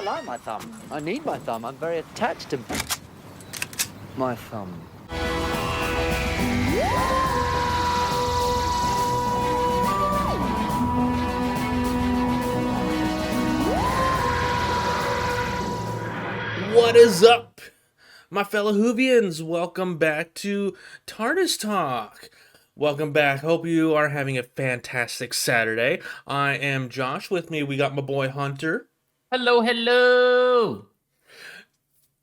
like my thumb. I need my thumb. I'm very attached to my thumb. What is up, my fellow Whovians? Welcome back to TARDIS Talk. Welcome back. Hope you are having a fantastic Saturday. I am Josh. With me, we got my boy Hunter. Hello, hello!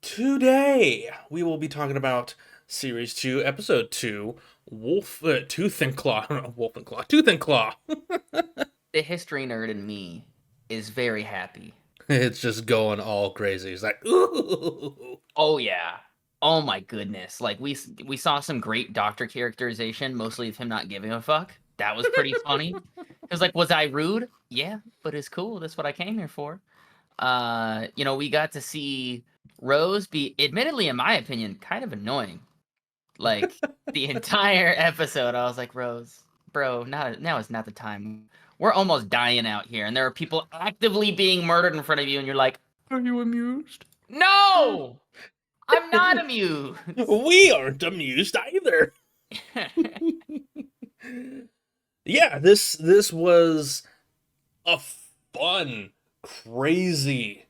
Today, we will be talking about Series 2, Episode 2, Tooth and Claw. Tooth and Claw. The history nerd in me is very happy. It's just going all crazy. It's like, ooh. Oh yeah. Oh my goodness. Like we saw some great Doctor characterization, mostly of him not giving a fuck. That was pretty funny. It was like, was I rude? Yeah, but it's cool. That's what I came here for. We got to see Rose be, admittedly, in my opinion, kind of annoying. Like the entire episode, I was like, Rose, bro, now is not the time. We're almost dying out here, and there are people actively being murdered in front of you, and you're like, are you amused? No! I'm not amused! We aren't amused either. Yeah, this was a fun, crazy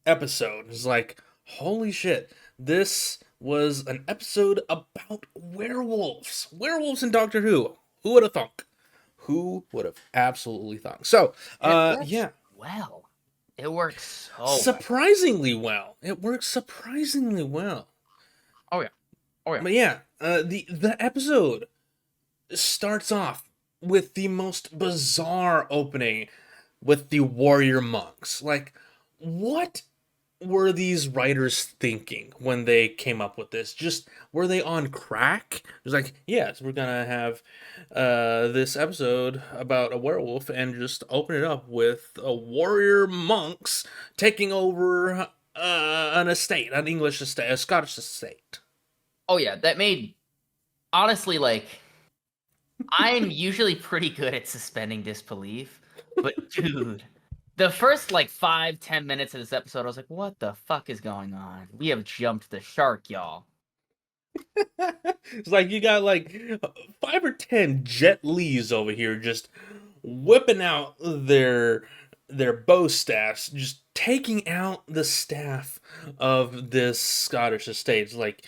episode. It's like, holy shit, this was an episode about werewolves. Werewolves in Doctor Who. Who would have thunk? Who would have absolutely thunk? So, yeah. Well, it works so surprisingly well. It works surprisingly well. Oh yeah. But yeah, the episode starts off with the most bizarre opening with the warrior monks. Like, what were these writers thinking when they came up with this? Just, were they on crack? It was like, yes, we're gonna have this episode about a werewolf and just open it up with warrior monks taking over an estate, an English estate, a Scottish estate. Oh yeah, that made, honestly, like, I'm usually pretty good at suspending disbelief, but dude, the first, 5-10 minutes of this episode, I was like, what the fuck is going on? We have jumped the shark, y'all. It's like you got 5 or 10 Jet Lis over here just whipping out their bow staffs, just taking out the staff of this Scottish estate. It's like,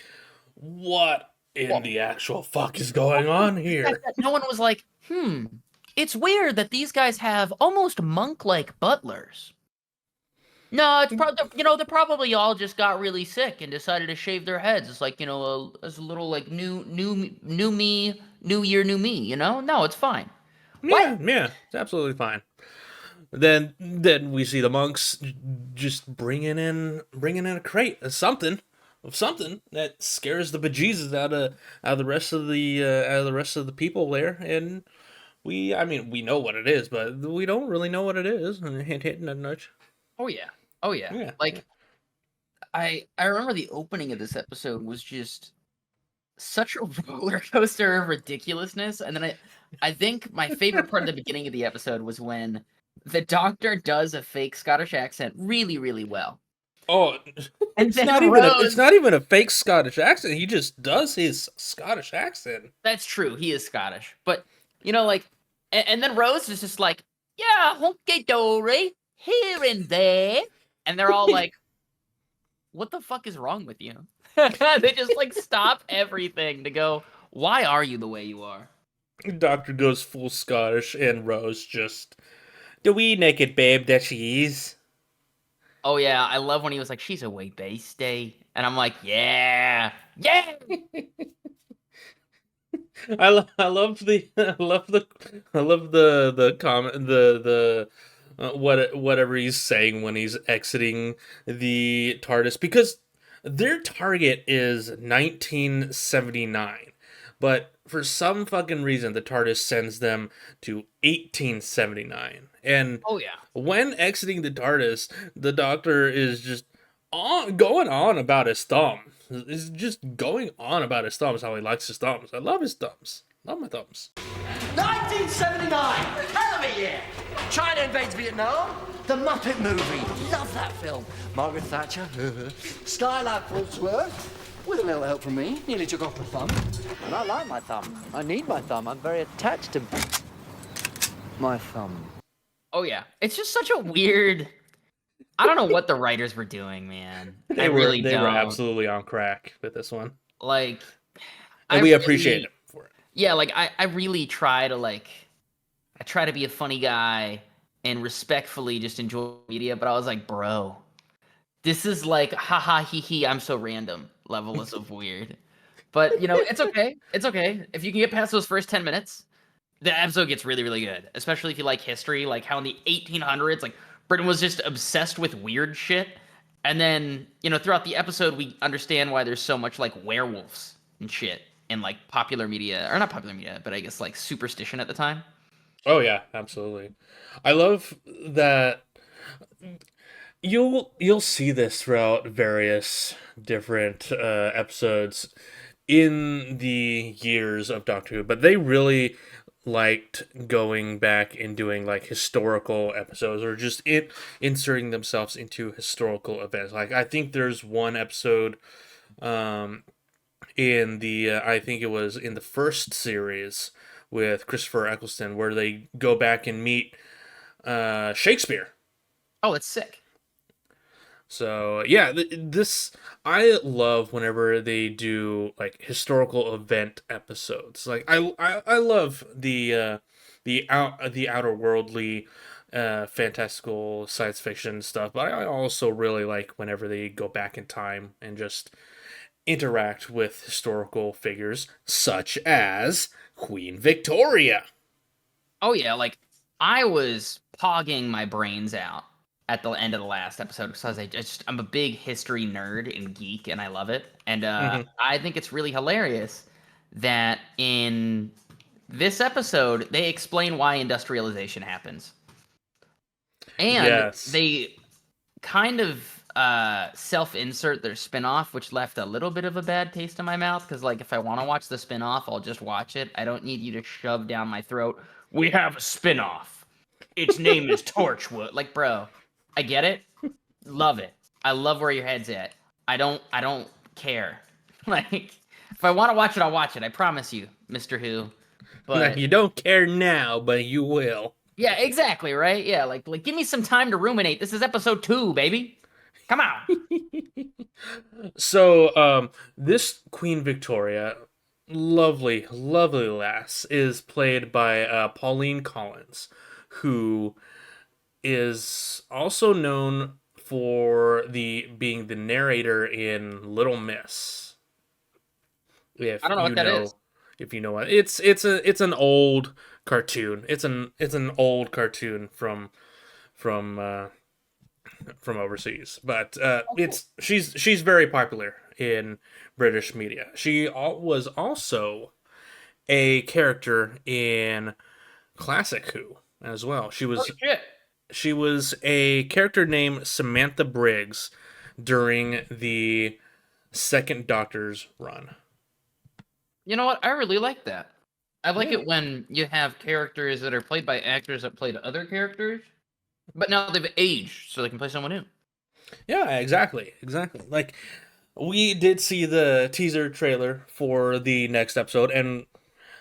what in the actual fuck is going on here? No one was like, it's weird that these guys have almost monk-like butlers. No, it's they probably all just got really sick and decided to shave their heads. It's like, as a little new me, new year, new me. No, it's fine. Yeah, it's absolutely fine. Then we see the monks just bringing in a crate of something that scares the bejesus out of the rest of the people there, and we know what it is, but we don't really know what it is. Hint, nudge. Oh yeah. Like, I remember the opening of this episode was just such a roller coaster of ridiculousness, and then I think my favorite part of the beginning of the episode was when the Doctor does a fake Scottish accent really, really well. Oh, and it's not even a fake Scottish accent. He just does his Scottish accent. That's true. He is Scottish, but and then Rose is just like, yeah, honky dory, here and there, and they're all like, what the fuck is wrong with you? They just stop everything to go, why are you the way you are? Doctor goes full Scottish, and Rose just, the wee naked babe that she is. Oh yeah, I love when he was like, she's a wee beastie, and I'm like, yeah. I love the comment, whatever he's saying when he's exiting the TARDIS, because their target is 1979, but for some fucking reason the TARDIS sends them to 1879. And oh yeah, when exiting the TARDIS, the Doctor is just going on about his thumb. He's just going on about his thumbs, how he likes his thumbs. I love his thumbs. Love my thumbs. 1979! Hell of a year! China invades Vietnam. The Muppet Movie. Love that film. Margaret Thatcher. Skylab falls to Earth. With a little help from me. Nearly took off my thumb. And I like my thumb. I need my thumb. I'm very attached to my thumb. Oh yeah, it's just such a weird. I don't know what the writers were doing, man. They I really were don't. absolutely on crack with this one, Like, and we appreciate it for it. Yeah, like I really try to I try to be a funny guy and respectfully just enjoy media, but I was like, bro, this is like haha hee hee, I'm so random levels of weird. But you know, it's okay. It's okay. If you can get past those first 10 minutes, the episode gets really, really good. Especially if you like history, like how in the 1800s, like Britain was just obsessed with weird shit. And then, you know, throughout the episode, we understand why there's so much like werewolves and shit in like popular media, or not popular media, but I guess like superstition at the time. Oh yeah, absolutely. I love that you'll see this throughout various different episodes in the years of Doctor Who, but they really liked going back and doing like historical episodes or just inserting themselves into historical events. Like I think there's one episode in the I think it was in the first series with Christopher Eccleston where they go back and meet Shakespeare. Oh, it's sick. So yeah, this I love whenever they do like historical event episodes. Like I love the outer worldly fantastical science fiction stuff, but I also really like whenever they go back in time and just interact with historical figures such as Queen Victoria. Oh yeah, like I was pogging my brains out at the end of the last episode because I'm a big history nerd and geek and I love it. And I think it's really hilarious that in this episode they explain why industrialization happens. And Yes. they kind of self-insert their spin-off, which left a little bit of a bad taste in my mouth because like if I want to watch the spin-off, I'll just watch it. I don't need you to shove down my throat, we have a spin-off. Its name is Torchwood. Like, bro, I get it. Love it. I love where your head's at. I don't care. Like, if I want to watch it, I'll watch it. I promise you, Mr. Who. But Like, you don't care now, but you will. yeah, exactly, right? Yeah, like give me some time to ruminate. This is episode 2, baby. Come on. So, this Queen Victoria, lovely, lovely lass, is played by Pauline Collins, who is also known for being the narrator in Little Miss. If I don't know what that is. If you know what it's an old cartoon. It's an old cartoon from overseas, but she's very popular in British media. She was also a character in Classic Who as well. She was a character named Samantha Briggs during the second Doctor's run. You know what? I really like that. I like it when you have characters that are played by actors that played other characters, but now they've aged, so they can play someone new. Yeah, exactly. Like, we did see the teaser trailer for the next episode, and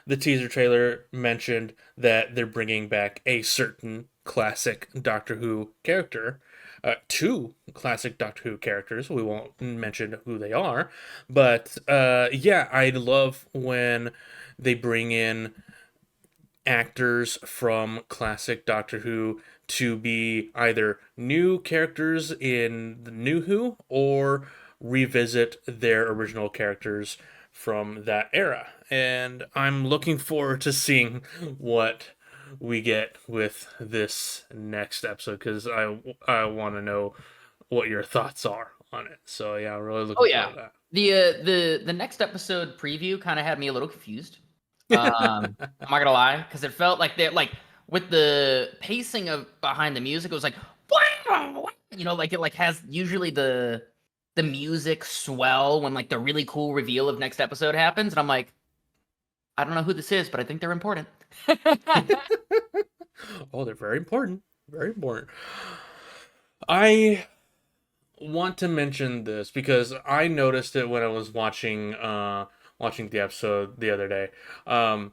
the teaser trailer mentioned that they're bringing back a certain classic Doctor Who character. Two classic Doctor Who characters. We won't mention who they are, but yeah, I love when they bring in actors from classic Doctor Who to be either new characters in the New Who or revisit their original characters from that era. And I'm looking forward to seeing what we get with this next episode because I want to know what your thoughts are on it. So yeah, I'm really looking forward to that. The next episode preview kind of had me a little confused. I'm not gonna lie, because it felt like with the pacing of behind the music, it was like, you know, like it like has usually the music swell when like the really cool reveal of next episode happens, and I'm like, I don't know who this is, but I think they're important. Oh, they're very important. Very important. I want to mention this because I noticed it when I was watching the episode the other day. Um,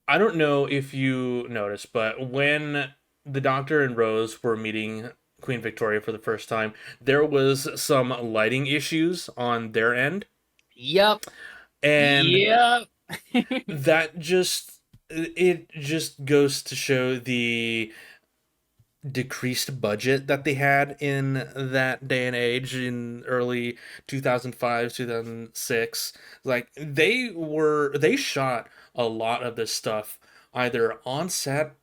I don't know if you noticed, but when the Doctor and Rose were meeting Queen Victoria for the first time, there was some lighting issues on their end, Yep. and Yep. that just goes to show the decreased budget that they had in that day and age in early 2005 2006. Like they shot a lot of this stuff either on set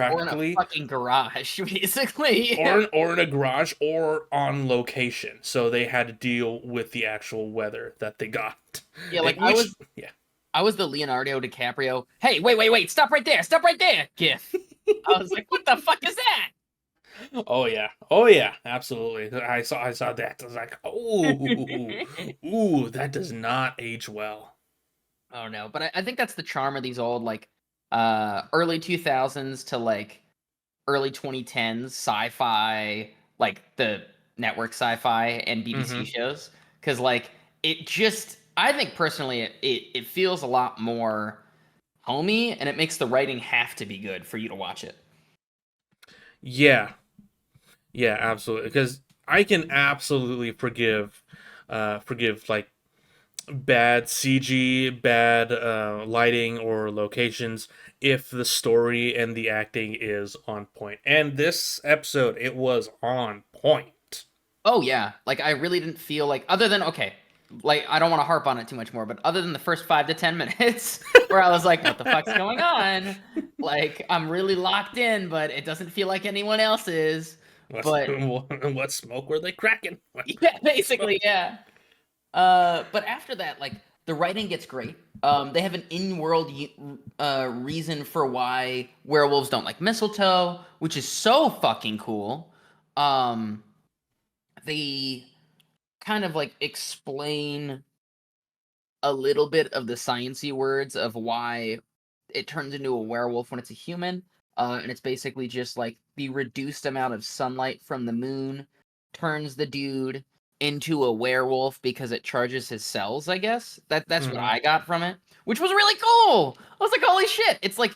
Or in a practically, fucking garage, basically. or in a garage, or on location, so they had to deal with the actual weather that they got. Yeah, And like I which was yeah. I was the Leonardo DiCaprio. Hey, wait, stop right there, gif. I was like, what the fuck is that? Oh yeah, absolutely. I saw that. I was like, oh, ooh, that does not age well. Oh no, but I think that's the charm of these old like early 2000s to like early 2010s sci-fi, like the network sci-fi and BBC Mm-hmm. shows, because like it just, I think personally it feels a lot more homey, and it makes the writing have to be good for you to watch it. Yeah, yeah, absolutely. Because I can absolutely forgive like bad CG, bad lighting or locations if the story and the acting is on point. And this episode, it was on point. Oh yeah, like I really didn't feel like, other than, okay, like I don't want to harp on it too much more, but other than the first 5 to 10 minutes where I was like, what the fuck's going on? Like I'm really locked in, but it doesn't feel like anyone else is. But What smoke were they cracking? yeah, What smoke? basically, yeah. But after that, like the writing gets great. They have an in-world reason for why werewolves don't like mistletoe, which is so fucking cool. Um, they kind of like explain a little bit of the sciencey words of why it turns into a werewolf when it's a human. And it's basically just like the reduced amount of sunlight from the moon turns the dude into a werewolf because it charges his cells, I guess. That's what Hmm. I got from it, which was really cool. I was like, holy shit. It's like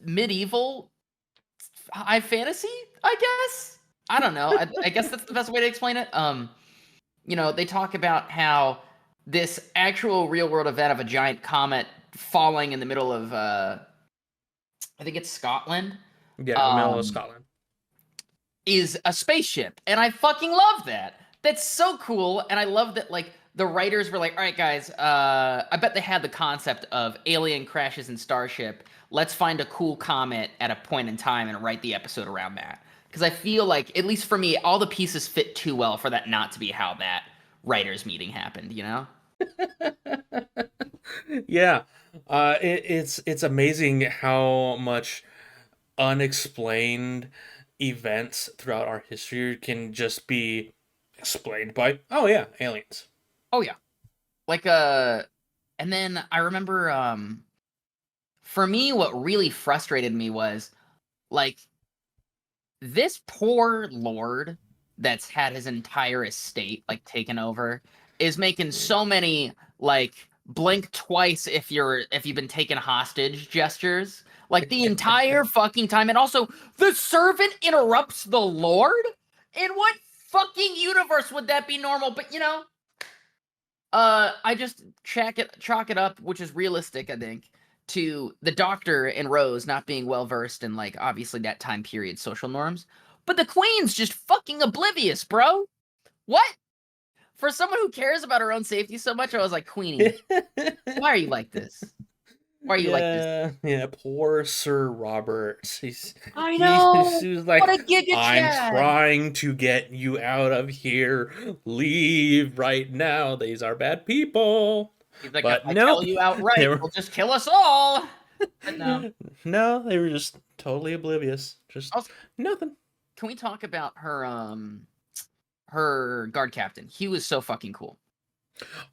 medieval high fantasy, I guess. I don't know. I guess that's the best way to explain it. They talk about how this actual real world event of a giant comet falling in the middle of I think it's Scotland, Yeah, in the middle of um, Scotland. is a spaceship. And I fucking love that. That's so cool. And I love that like the writers were like, all right, guys, I bet they had the concept of alien crashes in Starship. Let's find a cool comet at a point in time and write the episode around that. Because I feel like, at least for me, all the pieces fit too well for that not to be how that writers' meeting happened, you know? Yeah, it's amazing how much unexplained events throughout our history can just be explained by, oh yeah, aliens. Oh, yeah. Like, and then I remember, for me, what really frustrated me was, like, this poor lord that's had his entire estate like taken over is making so many like blink twice if you've been taken hostage gestures like the entire fucking time. And also the servant interrupts the lord. In what fucking universe would that be normal? But I just chalk it up, which is realistic, I think, to the Doctor and Rose not being well versed in like obviously that time period social norms. But the Queen's just fucking oblivious, bro. What? For someone who cares about her own safety so much, I was like, Queenie, why are you like this? Why are you like this? Yeah, yeah, poor Sir Robert. I He know. was What like, a Giga I'm Chad. trying to get you out of here. Leave right now. These are bad people. He's like, if But I tell nope. you They outright, were they'll just kill us all. But no. no, they were just totally oblivious. Just Also, nothing. can we talk about her guard captain? He was so fucking cool.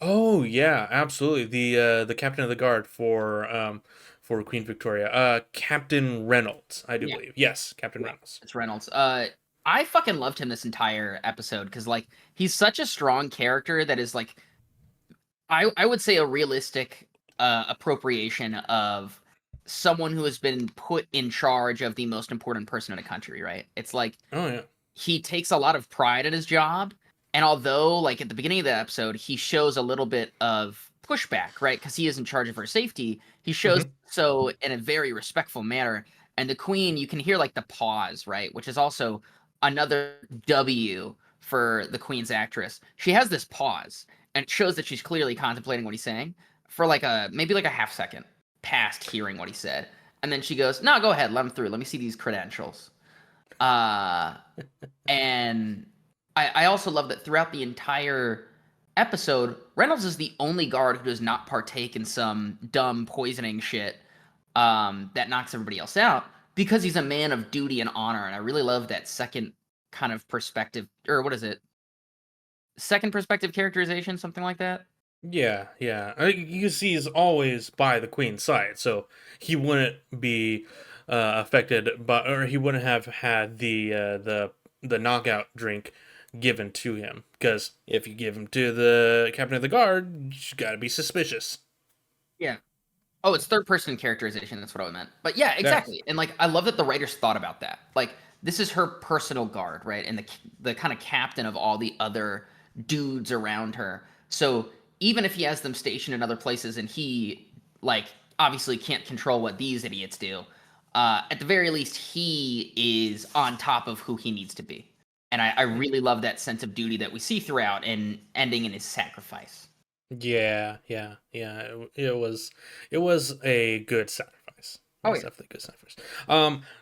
Oh yeah, absolutely. The captain of the guard for Queen Victoria. Captain Reynolds, I do Yeah. believe. Yes, Captain Yeah, Reynolds. it's Reynolds. I fucking loved him this entire episode because like he's such a strong character that is like I would say a realistic appropriation of someone who has been put in charge of the most important person in a country, right? It's like Oh yeah. he takes a lot of pride in his job, and although like at the beginning of the episode he shows a little bit of pushback, right? Because he is in charge of her safety, he shows so in a very respectful manner. And the queen, you can hear like the pause, right? Which is also another W for the queen's actress. She has this pause, and it shows that she's clearly contemplating what he's saying for like a maybe like a half second past hearing what he said. And then she goes, no, go ahead, let him through. Let me see these credentials. And I also love that throughout the entire episode, Reynolds is the only guard who does not partake in some dumb poisoning shit that knocks everybody else out because he's a man of duty and honor. And I really love that second kind of perspective, or what is it? Second perspective characterization, something like that. Yeah, yeah. You can see he's always by the queen's side, so he wouldn't be affected by, or he wouldn't have had the knockout drink given to him. Because if you give him to the captain of the guard, you got to be suspicious. Yeah. Oh, it's third person characterization. That's what I meant. But yeah, exactly. And like, I love that the writers thought about that. Like, this is her personal guard, right? And the kind of captain of all the other dudes around her. So even if he has them stationed in other places and he like obviously can't control what these idiots do, at the very least he is on top of who he needs to be. And I really love that sense of duty that we see throughout and ending in his sacrifice. Yeah, yeah, yeah. It was a good sacrifice. It was definitely a good sacrifice.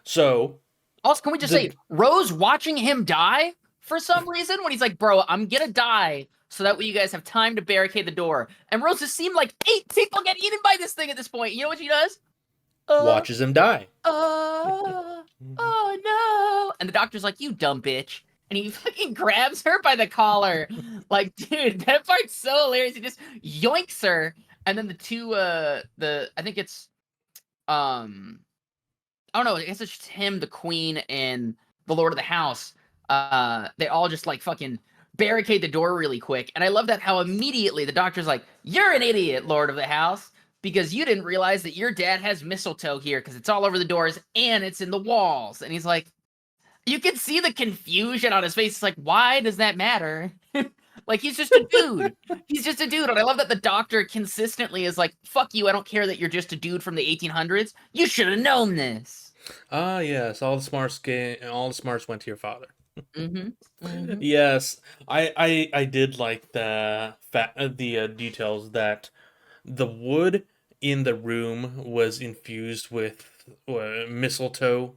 So also, can we just say Rose watching him die for some reason when he's like, bro, I'm gonna die so that way you guys have time to barricade the door. And Rose has seen like 8 people get eaten by this thing at this point. You know what she does? Watches him die. Oh no. And the doctor's like, you dumb bitch. And he fucking grabs her by the collar. Like, dude, that part's so hilarious. He just yoinks her. And then the two, I think it's, I don't know, I guess it's just him, the queen, and the lord of the house. They all just like fucking barricade the door really quick. And I love that how immediately the doctor's like, you're an idiot, lord of the house, because you didn't realize that your dad has mistletoe here because it's all over the doors and it's in the walls. And he's like, you can see the confusion on his face. It's like, why does that matter? Like, he's just a dude. He's just a dude. And I love that the doctor consistently is like, fuck you, I don't care that you're just a dude from the 1800s. You should have known this. Ah, yes. All the smarts went to your father. Mm-hmm. Yes, I did like the details that the wood in the room was infused with mistletoe.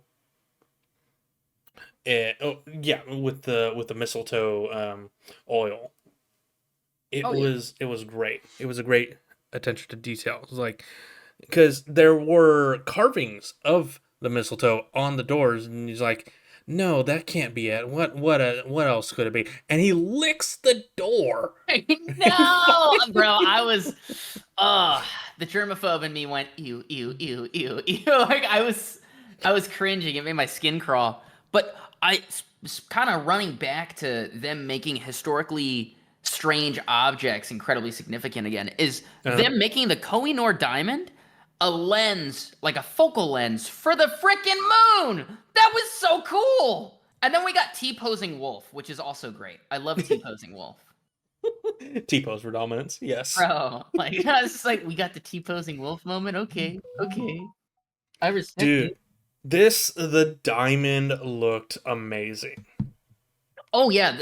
With the mistletoe oil. It was great. It was a great attention to detail. It was like, because there were carvings of the mistletoe on the doors, and he's like, no, that can't be it. What else could it be? And he licks the door. No, bro, I was, the germaphobe in me went, ew, ew, ew, ew, ew. Like, I was cringing. It made my skin crawl. But I kind of running back to them making historically strange objects incredibly significant again is them making the Koh-i-Noor diamond a lens, like a focal lens for the frickin' moon. That was so cool. And then we got T-posing wolf, which is also great. I love T-posing wolf. T-pose for dominance, yes. Bro, like, I was just like, we got the T-posing wolf moment. Okay. I respect it. The diamond looked amazing. Oh yeah,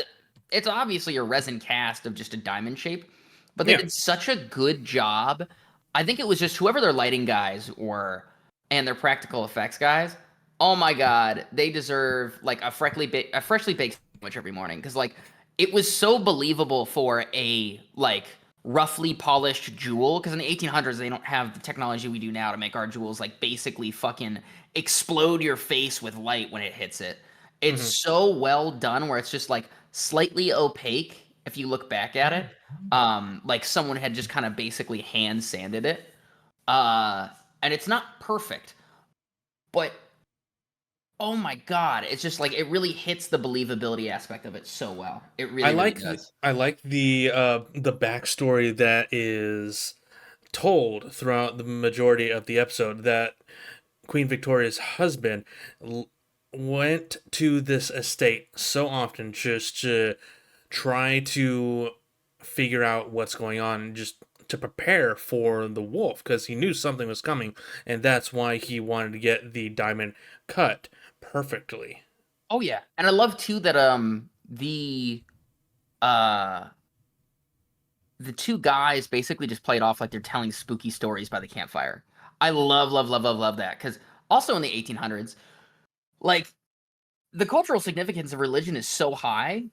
it's obviously a resin cast of just a diamond shape, but they did such a good job. I think it was just whoever their lighting guys were and their practical effects guys. Oh my god, they deserve like a freshly baked sandwich every morning because like it was so believable for a like roughly polished jewel, because in the 1800s they don't have the technology we do now to make our jewels like basically fucking explode your face with light when it hits it. It's so well done where it's just like slightly opaque if you look back at it. Like someone had just kind of basically hand sanded it. And it's not perfect, but Oh my god, it's just like it really hits the believability aspect of it so well. It I really like does. I like the backstory that is told throughout the majority of the episode, that Queen Victoria's husband went to this estate so often just to try to figure out what's going on, and just to prepare for the wolf, because he knew something was coming, and that's why he wanted to get the diamond cut perfectly. Oh yeah, and I love too that uh the two guys basically just played off like they're telling spooky stories by the campfire. I love that, because also in the 1800s, like the cultural significance of religion is so high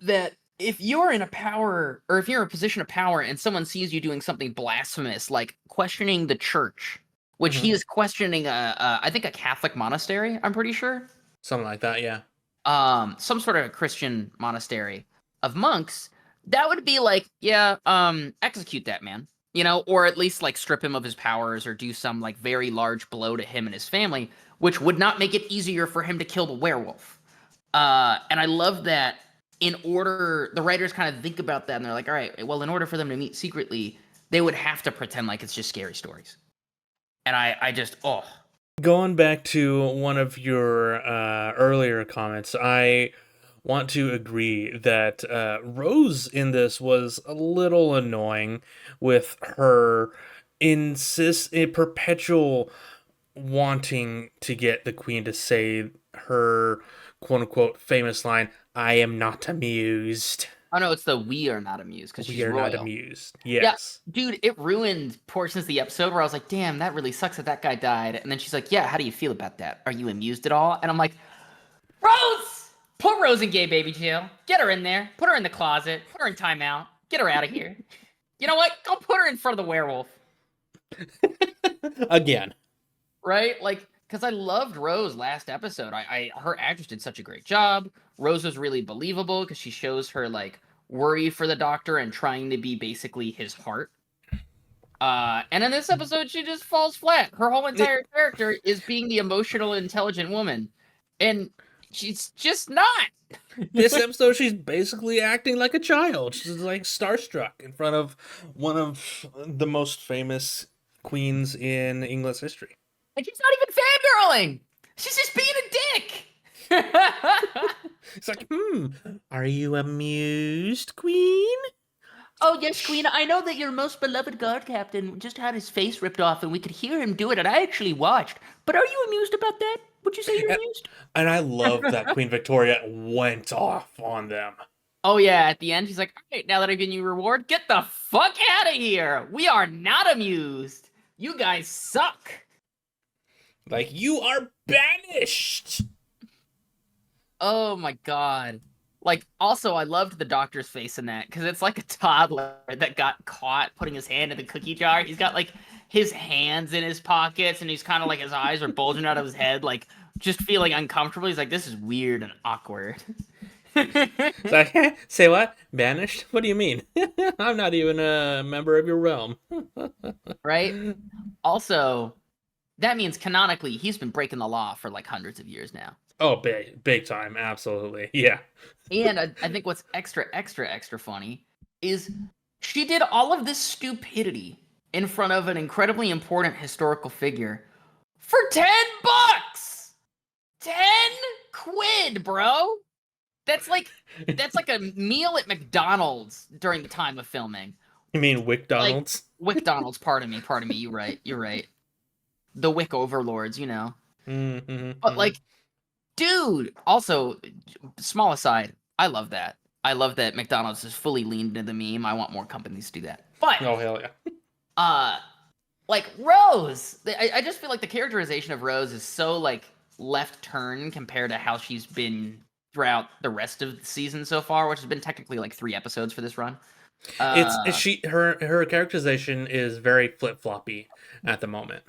that if you're in a power, or if you're in a position of power and someone sees you doing something blasphemous like questioning the church, which Hmm. he is questioning I think a Catholic monastery, I'm pretty sure, Something like that, yeah. some sort of Christian monastery of monks, that would be like, yeah, execute that man, or at least like strip him of his powers or do some like very large blow to him and his family, which would not make it easier for him to kill the werewolf. And I love that the writers kind of think about that and they're like, all right, well, in order for them to meet secretly, they would have to pretend like it's just scary stories. And I just, oh, Going back to one of your earlier comments, I want to agree that Rose in this was a little annoying with her perpetual wanting to get the queen to say her quote unquote famous line, "I am not amused. oh no, it's the we are not amused because We she's are not royal. amused." Yeah, Yes. dude, it ruined portions of the episode where I was like, damn, that really sucks that that guy died. And then she's like, yeah, how do you feel about that? Are you amused at all? And I'm like, Rose! Put Rose in gay baby jail. Get her in there. Put her in the closet. Put her in timeout. Get her out of here. You know what? Go put her in front of the werewolf. Again. Right? Like, because I loved Rose last episode. Her actress did such a great job. Rose was really believable because she shows her like worry for the doctor and trying to be basically his heart. And in this episode, she just falls flat. Her whole entire character is being the emotional, intelligent woman, and she's just not. This episode, she's basically acting like a child. She's like starstruck in front of one of the most famous queens in English history. And she's not even fangirling. She's just being a dick. It's like, are you amused, queen? Oh, yes, Queen, I know that your most beloved guard captain just had his face ripped off and we could hear him do it, and I actually watched. But are you amused about that? Would you say you're amused? And I love that Queen Victoria went off on them. Oh, yeah, at the end, she's like, all right, now that I've given you a reward, get the fuck out of here. We are not amused. You guys suck. Like, you are banished. Oh, my God. Like, also, I loved the doctor's face in that, because it's like a toddler that got caught putting his hand in the cookie jar. He's got, like, his hands in his pockets, and he's kind of like, his eyes are bulging out of his head, like, just feeling uncomfortable. He's like, this is weird and awkward. It's like, say what? Banished? What do you mean? I'm not even a member of your realm. Right? Also, that means canonically, he's been breaking the law for, like, hundreds of years now. Oh, big time. Absolutely. Yeah. And I think what's extra funny is she did all of this stupidity in front of an incredibly important historical figure for $10. 10 quid, bro. That's like a meal at McDonald's during the time of filming. You mean WickDonald's? Like, McDonald's, pardon me. You're right. The Wick overlords, you know. Mm-hmm, But like, dude, also, small aside, I love that. I love that McDonald's is fully leaned into the meme. I want more companies to do that. But, oh, hell yeah. like, Rose, I just feel like the characterization of Rose is so, like, left turn compared to how she's been throughout the rest of the season so far, which has been technically, like, 3 episodes for this run. Her characterization is very flip-floppy at the moment.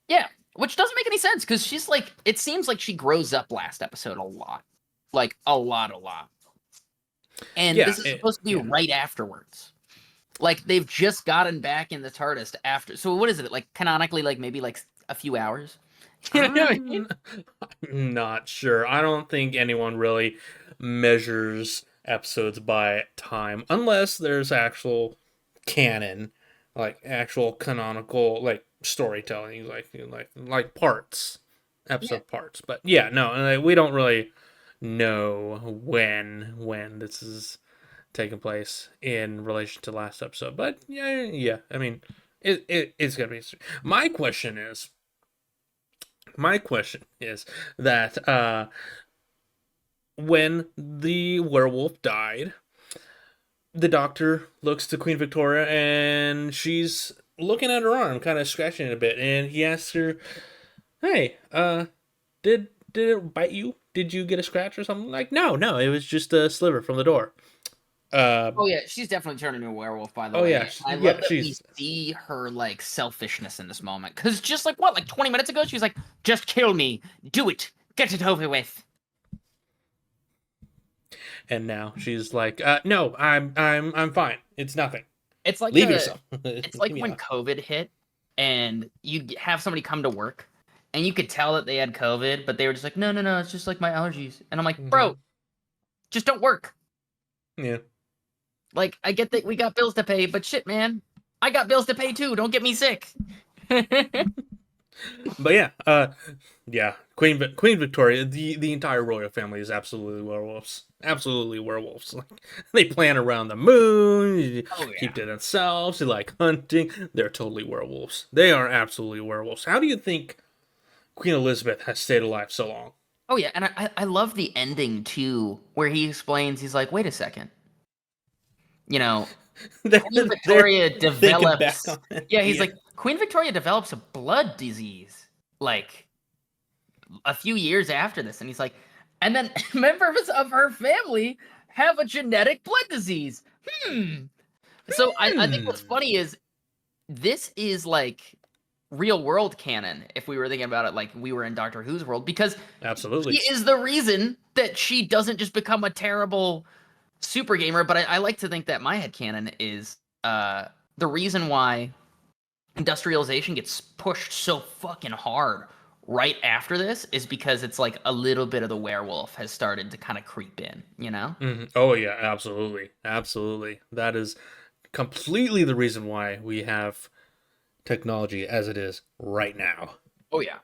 Yeah, which doesn't make any sense, because she's like, it seems like she grows up last episode a lot. Like, a lot. And Yeah, this is supposed to be right afterwards. Like, they've just gotten back in the TARDIS after. So what is it? Like, canonically, like, maybe, like, a few hours? You know what I mean? I'm not sure. I don't think anyone really measures episodes by time unless there's actual canon, like actual canonical like storytelling, like parts, Yeah. episode parts. But yeah, no, we don't really know when this is taking place in relation to last episode. But yeah. I mean, it's gonna be. My question is that when the werewolf died, the doctor looks to Queen Victoria and she's looking at her arm, kind of scratching it a bit, and he asks her, "Hey, did it bite you? Did you get a scratch or something?" Like, no, it was just a sliver from the door. Uh, Oh yeah, she's definitely turning into a werewolf. By the oh way, yeah, I yeah, love that we she's see her like selfishness in this moment. Because just like what, like 20 minutes ago, she was like, "Just kill me, do it, get it over with." and now she's like, no, I'm fine. It's nothing. It's like Leave yourself. it's like Leave me when alone. COVID hit, and you have somebody come to work, and you could tell that they had COVID, but they were just like, "No, it's just like my allergies," and I'm like, "Bro, just don't work." Yeah. Like, I get that we got bills to pay, but shit, man, I got bills to pay too. Don't get me sick. But yeah, Queen Victoria, the entire royal family is absolutely werewolves. Absolutely werewolves. Like they plan around the moon, Oh yeah. keep to themselves, they like hunting. They're totally werewolves. They are absolutely werewolves. How do you think Queen Elizabeth has stayed alive so long? Oh yeah, and I love the ending too, where he explains, he's like, wait a second, you know, Queen They're Victoria thinking back develops. on it. Yeah, he's like, Queen Victoria develops a blood disease like a few years after this, and he's like, and then members of her family have a genetic blood disease. So I think what's funny is this is like real world canon if we were thinking about it like we were in Doctor Who's world, because Absolutely. he is the reason that she doesn't just become a terrible super gamer. But I like to think that my headcanon is the reason why industrialization gets pushed so fucking hard right after this is because it's like a little bit of the werewolf has started to kind of creep in, you know? Oh yeah, absolutely. That is completely the reason why we have technology as it is right now. Oh yeah.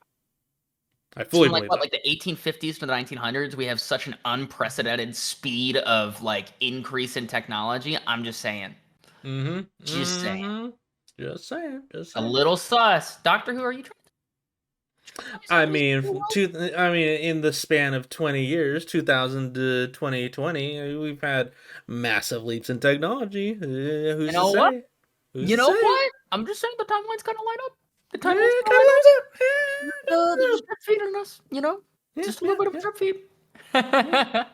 I So fully in like believe what, that. like the 1850s to the 1900s, we have such an unprecedented speed of like increase in technology. I'm just saying. Just saying. Just saying. A little sus. Doctor Who, are you I trying mean, to in the span of 20 years, 2000 to 2020, we've had massive leaps in technology. You Who's to know what? say? Who's You to know say? what? I'm just saying the timeline's kind of line up. The Yeah, timeline's kind of kind line of up. lines up. They're just drip feeding us, you know? Just a little bit of a drip feed. Yeah.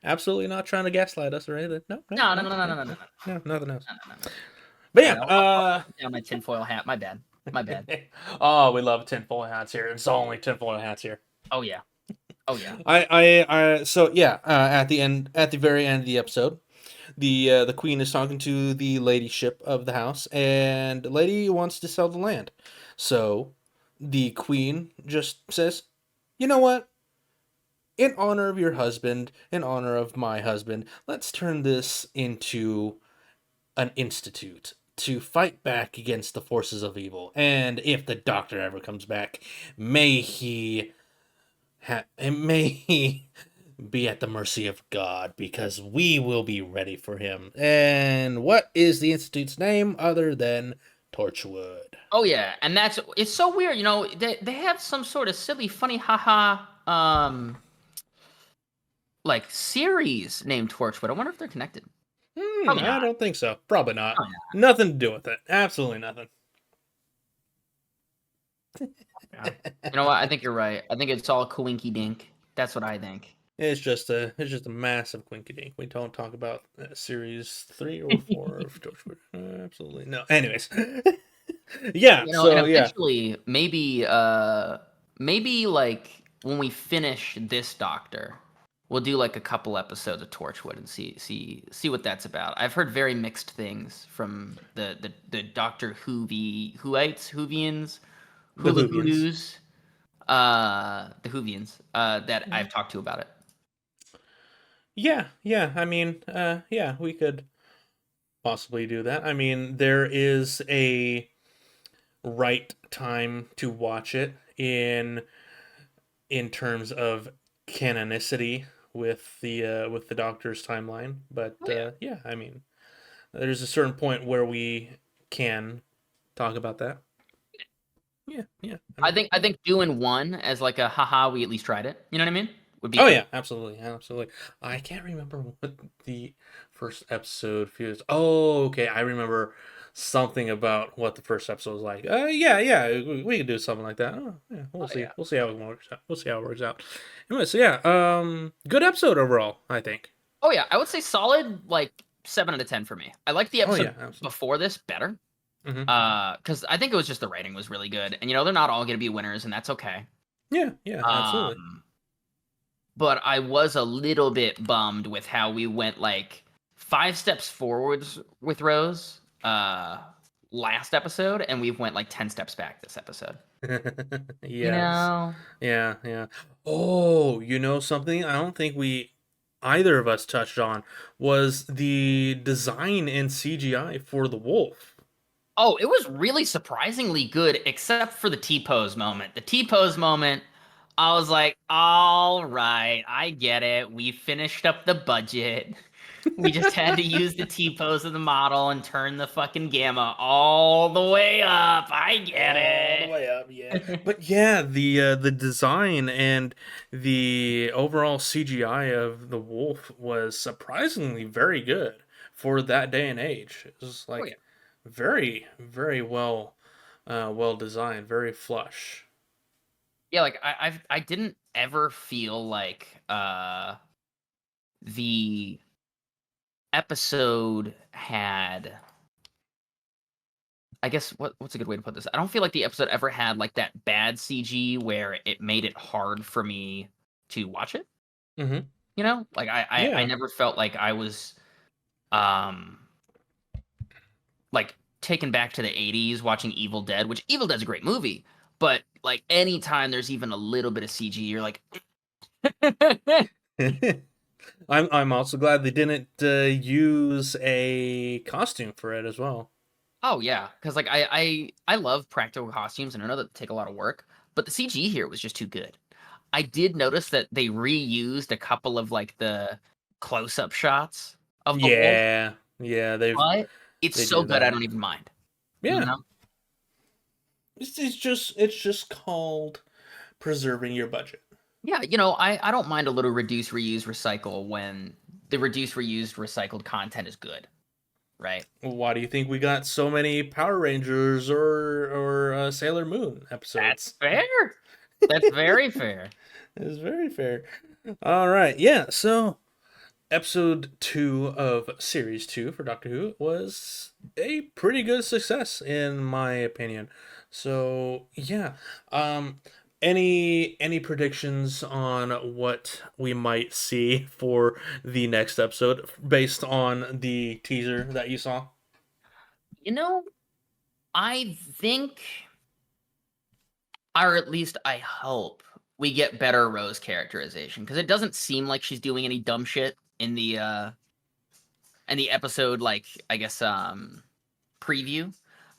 Absolutely not trying to gaslight us or anything. No, No, no. no, nothing else. No. But All right, I'll put down my tinfoil hat. My bad. Oh, we love tinfoil hats here. It's only tinfoil hats here. Oh yeah. So yeah, at the very end of the episode, the queen is talking to the ladyship of the house, and the lady wants to sell the land. So the queen just says, "You know what? In honor of your husband, in honor of my husband, let's turn this into an institute to fight back against the forces of evil. And if the doctor ever comes back, may he be at the mercy of God, because we will be ready for him." And what is the institute's name other than Torchwood? Oh yeah, and it's so weird, you know. They have some sort of silly, funny, haha, like series named Torchwood. I wonder if they're connected. Probably I not. don't think so. Probably not. Probably Nothing to do with it. Absolutely nothing. Yeah. You know what? I think you're right. I think it's all coinky dink. That's what I think. It's just a massive quinky dink. We don't talk about series 3 or 4 of Torchwood. Absolutely no. Anyways, yeah. You know, So and yeah. eventually, maybe like when we finish this Doctor, we'll do like a couple episodes of Torchwood and see what that's about. I've heard very mixed things from the Doctor Whovians, The Whovians. Hulu-Hoos. the Whovians that I've talked to about it. Yeah, yeah. I mean, yeah, we could possibly do that. I mean, there is a right time to watch it in terms of canonicity with the Doctor's timeline, but Oh, yeah. yeah, I mean, there's a certain point where we can talk about that. Yeah, yeah. I mean, think I think doing one as like a haha, we at least tried it. You know what I mean? Would be oh cool. yeah, absolutely, absolutely. I can't remember what the first episode feels. Oh, okay, I remember something about what the first episode was like. Yeah, yeah, we could do something like that. Oh, yeah, we'll Oh see. yeah. We'll see how it works out. We'll see how it works out. Anyway, so yeah, good episode overall, I think. Oh yeah. I would say solid like 7 out of 10 for me. I like the Oh episode yeah, absolutely. before this better. Hmm. Because I think it was just the writing was really good, and they're not all gonna be winners, and that's okay. Yeah, yeah, absolutely. But I was a little bit bummed with how we went like 5 steps forwards with Rose last episode, and we've went like 10 steps back this episode. You Yes. know? Yeah, yeah. Oh, you know something? I don't think we either of us touched on was the design and CGI for the wolf. Oh, it was really surprisingly good, except for the T-pose moment. The T-pose moment, I was like, all right, I get it. We finished up the budget. We just had to use the T-pose of the model and turn the fucking gamma all the way up. I get All the it. way up, yeah. But yeah, the design and the overall CGI of the wolf was surprisingly very good for that day and age. It was Oh yeah. like very, very well designed, very flush. Yeah, like I didn't ever feel like the episode had, I guess, what's a good way to put this? I don't feel like the episode ever had like that bad CG where it made it hard for me to watch it. Hmm. Like I Yeah. never felt like I was um like taken back to the 80s watching Evil Dead, which Evil Dead's a great movie, but like anytime there's even a little bit of CG, you're like I'm also glad they didn't use a costume for it as well. oh yeah, because like I love practical costumes and I know that they take a lot of work, but the CG here was just too good. I did notice that they reused a couple of like the close-up shots of the wolf, Yeah, yeah, but it's they so do good I that. don't even mind. You Yeah, know? it's just called preserving your budget. Yeah, I don't mind a little reduce, reuse, recycle when the reduce, reused, recycled content is good, right? Why do you think we got so many Power Rangers or Sailor Moon That's episodes? fair. That's very fair. It's very fair. All right, yeah. So episode 2 of series 2 for Doctor Who was a pretty good success in my opinion. So yeah, any predictions on what we might see for the next episode based on the teaser that you saw? You know, I think, or at least I hope, we get better Rose characterization because it doesn't seem like she's doing any dumb shit in the episode, like I guess preview.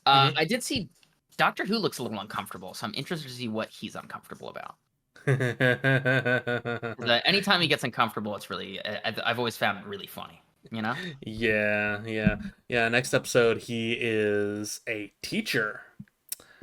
Hmm. I did see Doctor Who looks a little uncomfortable, so I'm interested to see what he's uncomfortable about. Anytime he gets uncomfortable, it's really I've always found it really funny. You know? Yeah, yeah, yeah. Next episode, he is a teacher.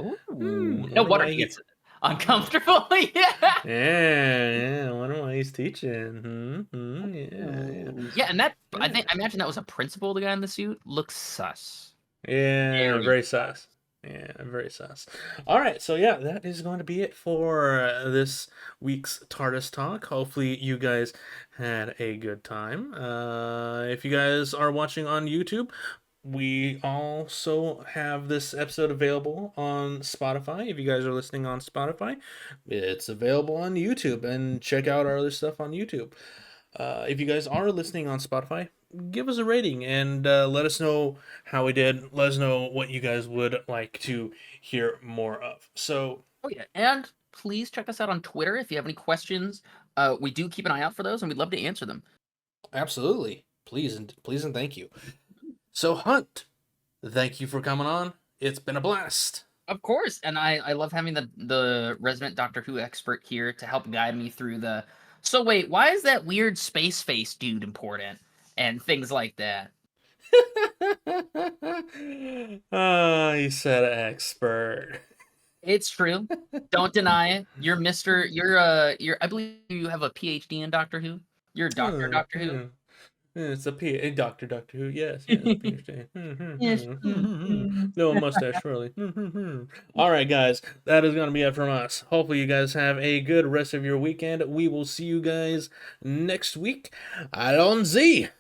Ooh, no Wonder wonder why he he. gets uncomfortable. Yeah. Yeah, yeah. Wonder why he's teaching. Yeah, Yeah, and that yeah. I imagine that was a principal. The guy in the suit looks sus. Yeah, Very very sus. Yeah, very sus. All right, so yeah, that is going to be it for this week's TARDIS Talk. Hopefully, you guys had a good time. If you guys are watching on YouTube, we also have this episode available on Spotify. If you guys are listening on Spotify, it's available on YouTube, and check out our other stuff on YouTube. If you guys are listening on Spotify, give us a rating and let us know how we did. Let us know what you guys would like to hear more of. So, Oh yeah, and please check us out on Twitter if you have any questions. We do keep an eye out for those, and we'd love to answer them. Absolutely. Please and thank you. So, Hunt, thank you for coming on. It's been a blast. Of course, and I love having the resident Doctor Who expert here to help guide me through the. So wait, why is that weird space face dude important and things like that? He said expert. It's true. Don't deny it. You're Mr. You're I believe you have a PhD in Doctor Who. You're Doctor Who. It's a Doctor Who. Yes, PhD. No, a mustache, surely. All right, guys, that is going to be it from us. Hopefully, you guys have a good rest of your weekend. We will see you guys next week. Allons-y!